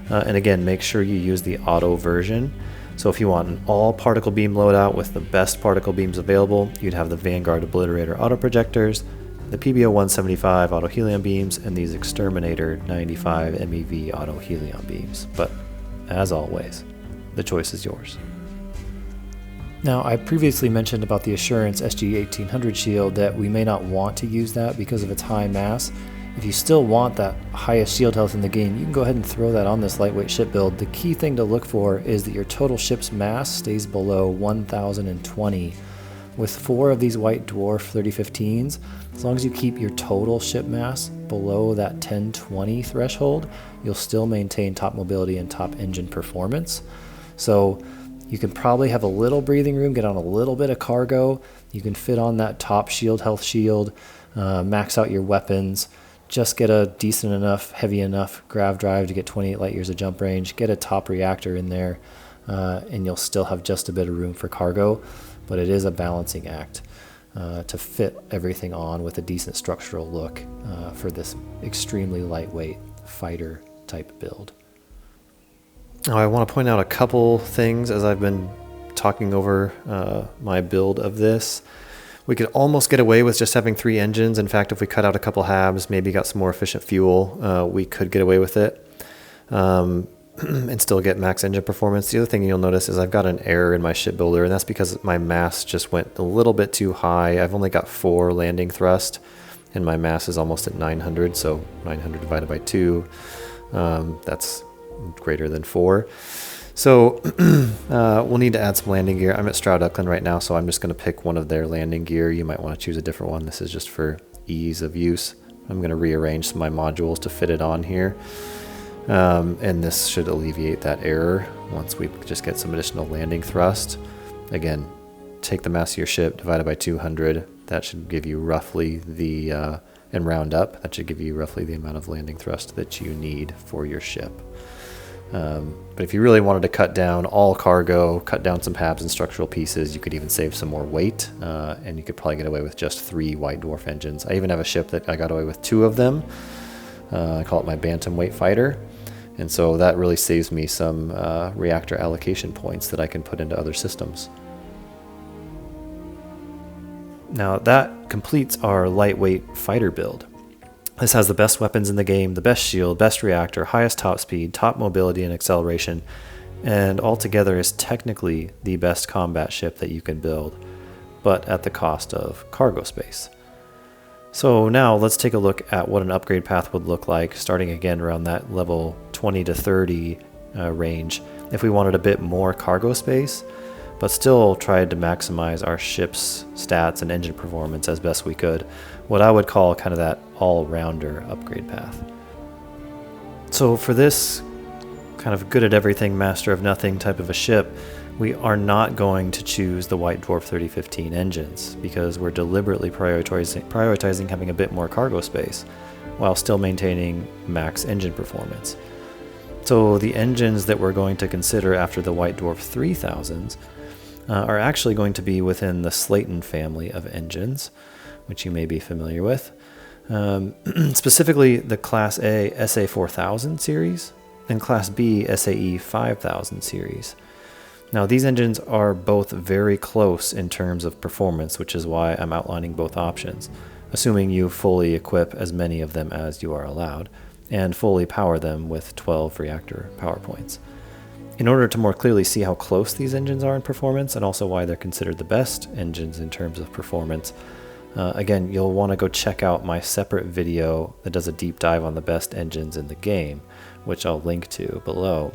Speaker 1: and again, make sure you use the auto version. So if you want an all particle beam loadout with the best particle beams available, you'd have the Vanguard Obliterator auto projectors, the PBO 175 auto helium beams, and these Exterminator 95 MeV auto helium beams. But as always, the choice is yours. Now, I previously mentioned about the Assurance SG-1800 shield that we may not want to use that because of its high mass. If you still want that highest shield health in the game, you can go ahead and throw that on this lightweight ship build. The key thing to look for is that your total ship's mass stays below 1020. With 4 of these White Dwarf 3015s, as long as you keep your total ship mass below that 1020 threshold, you'll still maintain top mobility and top engine performance. So you can probably have a little breathing room, get on a little bit of cargo. You can fit on that top shield health shield, max out your weapons, just get a decent enough, heavy enough grav drive to get 28 light years of jump range, get a top reactor in there, and you'll still have just a bit of room for cargo. But it is a balancing act to fit everything on with a decent structural look for this extremely lightweight fighter type build. Now, I want to point out a couple things as I've been talking over my build of this. We could almost get away with just having 3 engines. In fact, if we cut out a couple halves, maybe got some more efficient fuel, we could get away with it and still get max engine performance. The other thing you'll notice is I've got an error in my shipbuilder, and that's because my mass just went a little bit too high. I've only got 4 landing thrust, and my mass is almost at 900, so 900 divided by 2, that's greater than 4. So we'll need to add some landing gear. I'm at Stroud Uckland right now, so I'm just going to pick one of their landing gear. You might want to choose a different one. This is just for ease of use. I'm going to rearrange some of my modules to fit it on here. And this should alleviate that error once we just get some additional landing thrust. Again, take the mass of your ship divided by 200. That should give you roughly the, and round up, that should give you roughly the amount of landing thrust that you need for your ship. But if you really wanted to cut down all cargo, cut down some halves and structural pieces, you could even save some more weight, and you could probably get away with just 3 White Dwarf engines. I even have a ship that I got away with 2 of them. I call it my bantamweight fighter. And so that really saves me some reactor allocation points that I can put into other systems. Now that completes our lightweight fighter build. This has the best weapons in the game, the best shield, best reactor, highest top speed, top mobility and acceleration, and altogether is technically the best combat ship that you can build, but at the cost of cargo space. So now let's take a look at what an upgrade path would look like, starting again around that level 20 to 30 range, if we wanted a bit more cargo space, but still tried to maximize our ship's stats and engine performance as best we could. What I would call kind of that all-rounder upgrade path. So for this kind of good at everything, master of nothing type of a ship, we are not going to choose the White Dwarf 3015 engines because we're deliberately prioritizing having a bit more cargo space. while still maintaining max engine performance. So the engines that we're going to consider after the White Dwarf 3000s are actually going to be within the Slayton family of engines, which you may be familiar with. Specifically the Class A SA4000 series and Class B SAE 5000 series. Now these engines are both very close in terms of performance, which is why I'm outlining both options, assuming you fully equip as many of them as you are allowed, and fully power them with 12 reactor power points. In order to more clearly see how close these engines are in performance, and also why they're considered the best engines in terms of performance, again, you'll want to go check out my separate video that does a deep dive on the best engines in the game, which I'll link to below.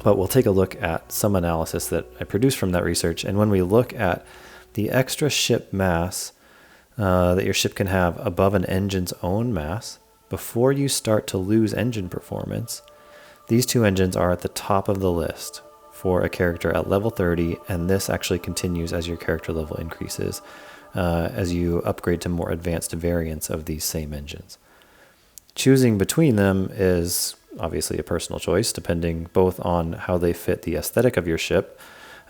Speaker 1: But we'll take a look at some analysis that I produced from that research, and when we look at the extra ship mass that your ship can have above an engine's own mass, before you start to lose engine performance, these two engines are at the top of the list for a character at level 30, and this actually continues as your character level increases, as you upgrade to more advanced variants of these same engines. Choosing between them is obviously a personal choice, depending both on how they fit the aesthetic of your ship,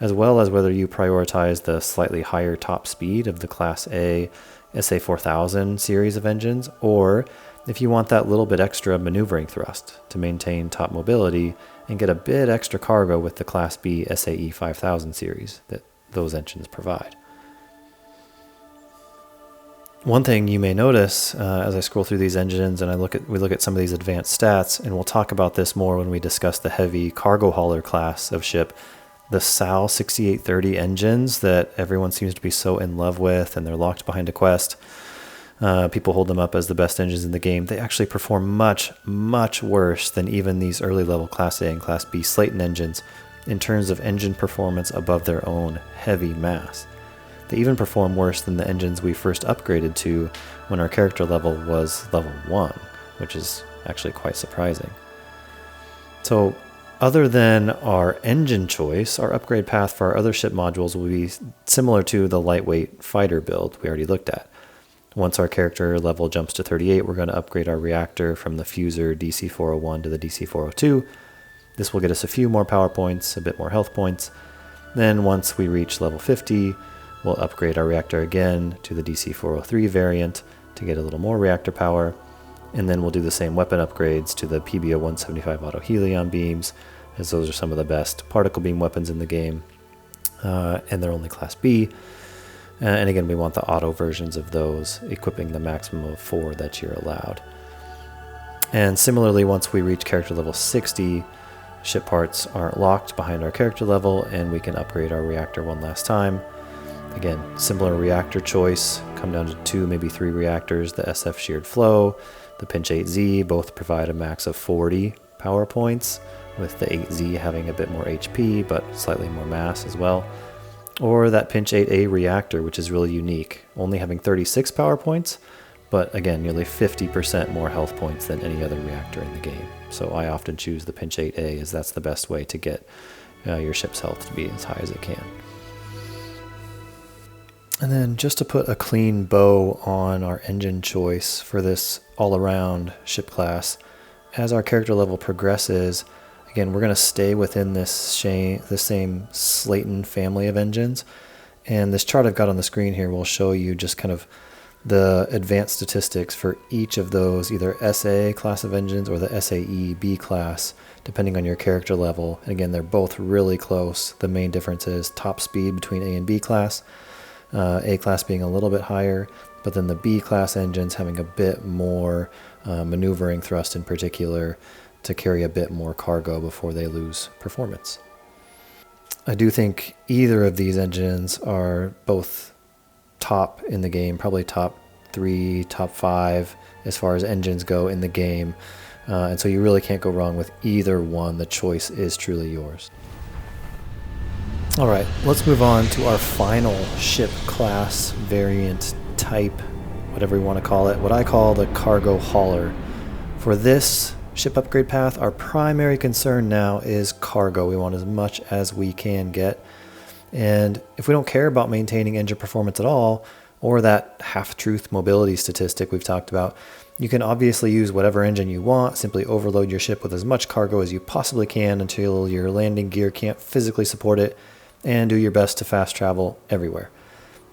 Speaker 1: as well as whether you prioritize the slightly higher top speed of the Class A SA4000 series of engines, or if you want that little bit extra maneuvering thrust to maintain top mobility and get a bit extra cargo with the Class B SAE 5000 series that those engines provide. One thing you may notice as I scroll through these engines and we look at some of these advanced stats, and we'll talk about this more when we discuss the heavy cargo hauler class of ship, the SAL 6830 engines that everyone seems to be so in love with, and they're locked behind a quest. People hold them up as the best engines in the game. They actually perform much, much worse than even these early level Class A and Class B Slayton engines in terms of engine performance above their own heavy mass. They even perform worse than the engines we first upgraded to when our character level was level 1, which is actually quite surprising. So other than our engine choice, our upgrade path for our other ship modules will be similar to the lightweight fighter build we already looked at. Once our character level jumps to 38, we're going to upgrade our reactor from the Fuser DC-401 to the DC-402. This will get us a few more power points, a bit more health points. Then once we reach level 50, we'll upgrade our reactor again to the DC-403 variant to get a little more reactor power. And then we'll do the same weapon upgrades to the PBO-175 auto helion beams, as those are some of the best particle beam weapons in the game. And they're only Class B. And again, we want the auto versions of those, equipping the maximum of 4 that you're allowed. And similarly, once we reach character level 60, ship parts aren't locked behind our character level, and we can upgrade our reactor one last time. Again, similar reactor choice, come down to 2, maybe 3 reactors, the SF Sheared Flow, the Pinch 8Z, both provide a max of 40 power points, with the 8Z having a bit more HP, but slightly more mass as well. Or that Pinch 8A reactor, which is really unique, only having 36 power points, but again, nearly 50% more health points than any other reactor in the game. So I often choose the Pinch 8A, as that's the best way to get your ship's health to be as high as it can. And then just to put a clean bow on our engine choice for this all-around ship class, as our character level progresses, again, we're going to stay within the same Slayton family of engines. And this chart I've got on the screen here will show you just kind of the advanced statistics for each of those, either SA class of engines or the SAE B class, depending on your character level. And again, they're both really close. The main difference is top speed between A and B class. A class being a little bit higher, but then the B class engines having a bit more maneuvering thrust in particular to carry a bit more cargo before they lose performance. I do think either of these engines are both top in the game, probably top 3, top 5 as far as engines go in the game, and so you really can't go wrong with either one. The choice is truly yours. All right, let's move on to our final ship class, variant, type, whatever we want to call it, what I call the cargo hauler. For this ship upgrade path, our primary concern now is cargo. We want as much as we can get. And if we don't care about maintaining engine performance at all, or that half-truth mobility statistic we've talked about. You can obviously use whatever engine you want, simply overload your ship with as much cargo as you possibly can until your landing gear can't physically support it, and do your best to fast travel everywhere.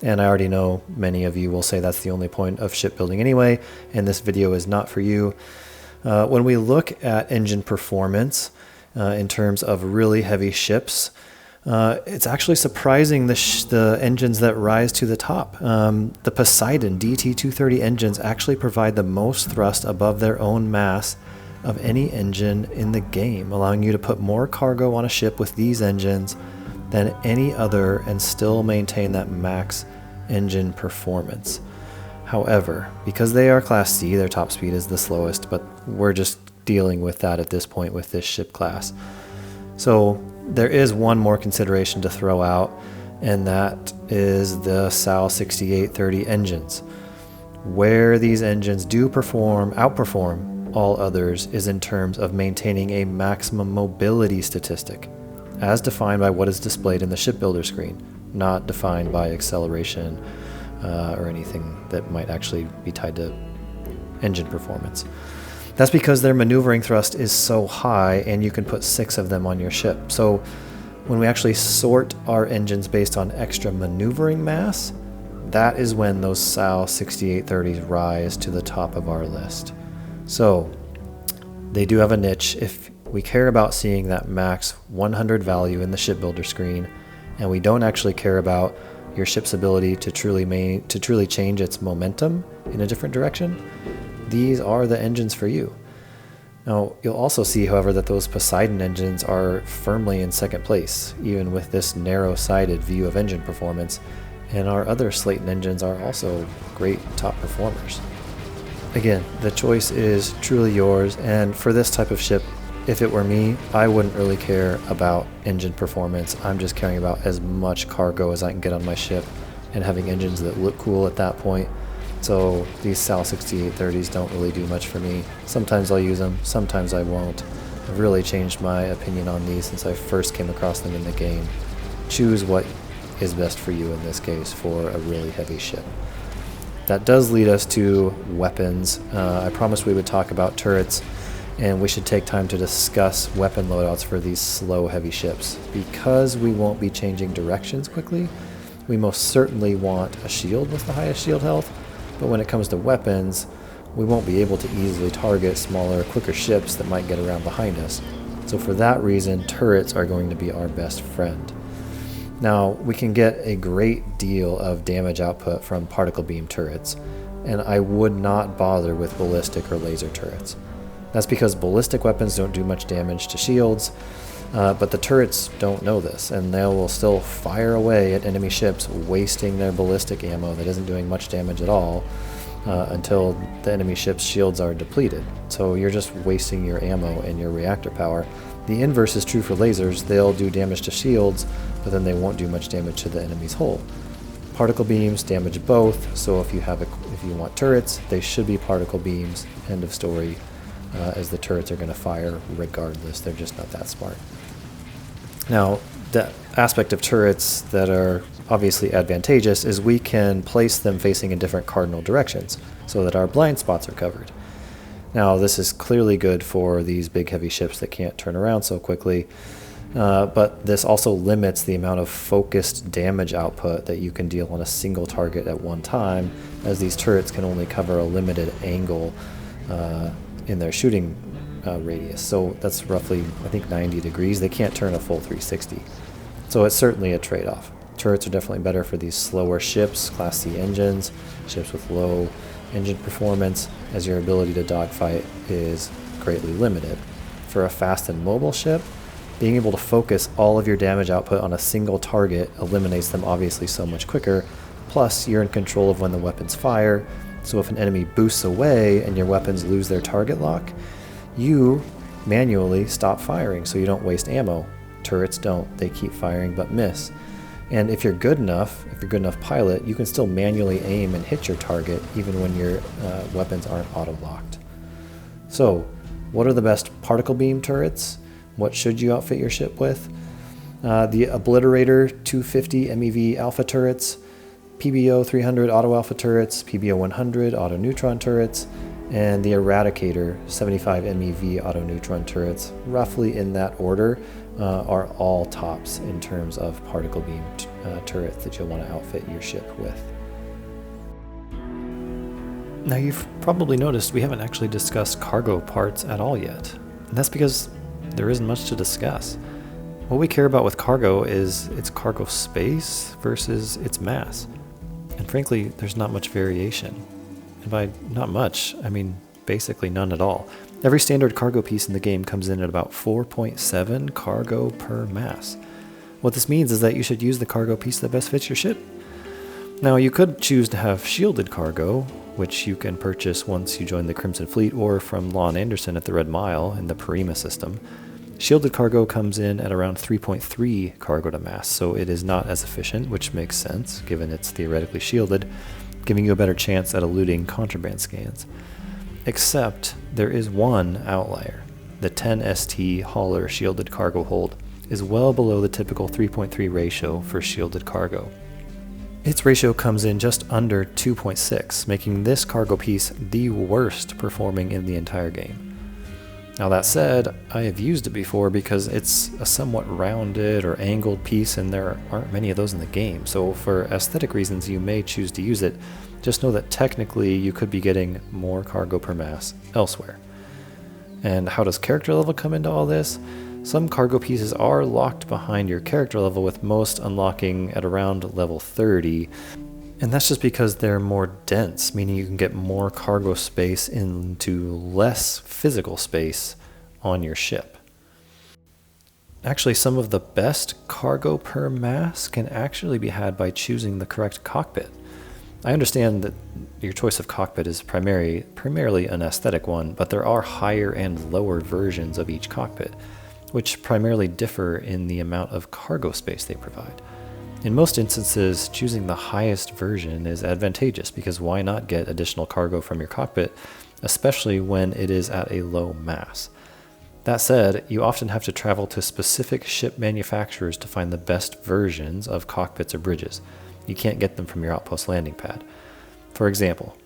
Speaker 1: And I already know many of you will say that's the only point of shipbuilding anyway, and this video is not for you. When we look at engine performance in terms of really heavy ships, it's actually surprising the engines that rise to the top. The Poseidon DT-230 engines actually provide the most thrust above their own mass of any engine in the game, allowing you to put more cargo on a ship with these engines than any other and still maintain that max engine performance. However, because they are Class C, their top speed is the slowest, but we're just dealing with that at this point with this ship class. So there is one more consideration to throw out, and that is the SAL 6830 engines. Where these engines do outperform all others is in terms of maintaining a maximum mobility statistic, as defined by what is displayed in the shipbuilder screen, not defined by acceleration or anything that might actually be tied to engine performance. That's because their maneuvering thrust is so high, and you can put 6 of them on your ship. So when we actually sort our engines based on extra maneuvering mass, that is when those SAL 6830s rise to the top of our list. So they do have a niche. If we care about seeing that max 100 value in the shipbuilder screen, and we don't actually care about your ship's ability to truly change its momentum in a different direction, these are the engines for you. Now, you'll also see, however, that those Poseidon engines are firmly in second place, even with this narrow-sighted view of engine performance, and our other Slayton engines are also great top performers. Again, the choice is truly yours, and for this type of ship, if it were me, I wouldn't really care about engine performance. I'm just caring about as much cargo as I can get on my ship and having engines that look cool at that point. So these SAL 6830s don't really do much for me. Sometimes I'll use them, sometimes I won't. I've really changed my opinion on these since I first came across them in the game. Choose what is best for you in this case for a really heavy ship. That does lead us to weapons. I promised we would talk about turrets, and we should take time to discuss weapon loadouts for these slow heavy ships. Because we won't be changing directions quickly, we most certainly want a shield with the highest shield health, but when it comes to weapons, we won't be able to easily target smaller, quicker ships that might get around behind us. So for that reason, turrets are going to be our best friend. Now, we can get a great deal of damage output from particle beam turrets, and I would not bother with ballistic or laser turrets. That's because ballistic weapons don't do much damage to shields, but the turrets don't know this, and they will still fire away at enemy ships, wasting their ballistic ammo that isn't doing much damage at all until the enemy ship's shields are depleted. So you're just wasting your ammo and your reactor power. The inverse is true for lasers. They'll do damage to shields, but then they won't do much damage to the enemy's hull. Particle beams damage both, so if you want turrets, they should be particle beams, end of story, as the turrets are going to fire regardless. They're just not that smart. Now, the aspect of turrets that are obviously advantageous is we can place them facing in different cardinal directions so that our blind spots are covered. Now, this is clearly good for these big heavy ships that can't turn around so quickly, but this also limits the amount of focused damage output that you can deal on a single target at one time, as these turrets can only cover a limited angle in their shooting radius. So that's roughly, I think, 90 degrees. They can't turn a full 360. So it's certainly a trade-off. Turrets are definitely better for these slower ships, Class C engines, ships with low engine performance, as your ability to dogfight is greatly limited. For a fast and mobile ship, being able to focus all of your damage output on a single target eliminates them obviously so much quicker, plus you're in control of when the weapons fire, so if an enemy boosts away and your weapons lose their target lock, you manually stop firing so you don't waste ammo. Turrets don't. They keep firing but miss. And if you're good enough pilot, you can still manually aim and hit your target even when your weapons aren't auto-locked. So, what are the best particle beam turrets? What should you outfit your ship with? The Obliterator 250 MeV alpha turrets. PBO 300 auto alpha turrets, PBO 100 auto neutron turrets, and the Eradicator 75 MeV auto neutron turrets, roughly in that order, are all tops in terms of particle beam turrets that you'll want to outfit your ship with. Now you've probably noticed we haven't actually discussed cargo parts at all yet, and that's because there isn't much to discuss. What we care about with cargo is its cargo space versus its mass, and frankly there's not much variation. And by not much, I mean basically none at all. Every standard cargo piece in the game comes in at about 4.7 cargo per mass. What this means is that you should use the cargo piece that best fits your ship. Now you could choose to have shielded cargo, which you can purchase once you join the Crimson Fleet or from Lon Anderson at the Red Mile in the Parima system. Shielded cargo comes in at around 3.3 cargo to mass, so it is not as efficient, which makes sense given it's theoretically shielded, giving you a better chance at eluding contraband scans. Except there is one outlier. The 10ST hauler shielded cargo hold is well below the typical 3.3 ratio for shielded cargo. Its ratio comes in just under 2.6, making this cargo piece the worst performing in the entire game. Now that said, I have used it before because it's a somewhat rounded or angled piece and there aren't many of those in the game, so for aesthetic reasons you may choose to use it. Just know that technically you could be getting more cargo per mass elsewhere. And how does character level come into all this? Some cargo pieces are locked behind your character level, with most unlocking at around level 30, and that's just because they're more dense, meaning you can get more cargo space into less physical space on your ship. Actually, some of the best cargo per mass can actually be had by choosing the correct cockpit. I understand that your choice of cockpit is primarily an aesthetic one, but there are higher and lower versions of each cockpit, which primarily differ in the amount of cargo space they provide. In most instances, choosing the highest version is advantageous because why not get additional cargo from your cockpit, especially when it is at a low mass. That said, you often have to travel to specific ship manufacturers to find the best versions of cockpits or bridges. You can't get them from your outpost landing pad. For example,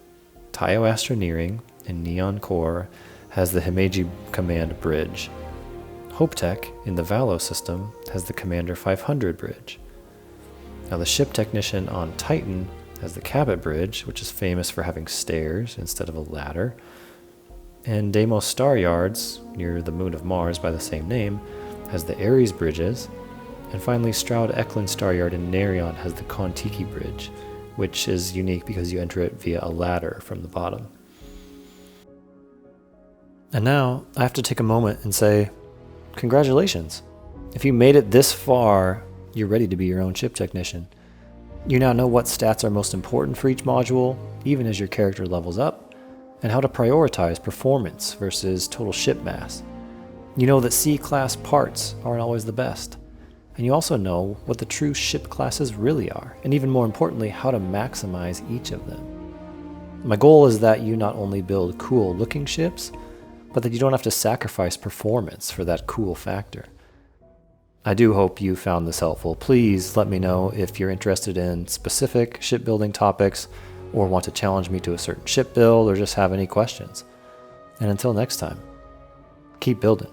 Speaker 1: Taio Astroneering in Neon Core has the Himeji Command Bridge. HopeTech in the Valo system has the Commander 500 bridge. Now the ship technician on Titan has the Cabot Bridge, which is famous for having stairs instead of a ladder. And Deimos Star Yards, near the moon of Mars by the same name, has the Ares bridges. And finally, Stroud Eklund Star Yard in Nerion has the Kon-Tiki Bridge, which is unique because you enter it via a ladder from the bottom. And now, I have to take a moment and say, congratulations. If you made it this far, you're ready to be your own ship technician. You now know what stats are most important for each module, even as your character levels up, and how to prioritize performance versus total ship mass. You know that C-class parts aren't always the best. And you also know what the true ship classes really are, and even more importantly, how to maximize each of them. My goal is that you not only build cool looking ships, but that you don't have to sacrifice performance for that cool factor. I do hope you found this helpful. Please let me know if you're interested in specific shipbuilding topics or want to challenge me to a certain ship build or just have any questions. And until next time, keep building.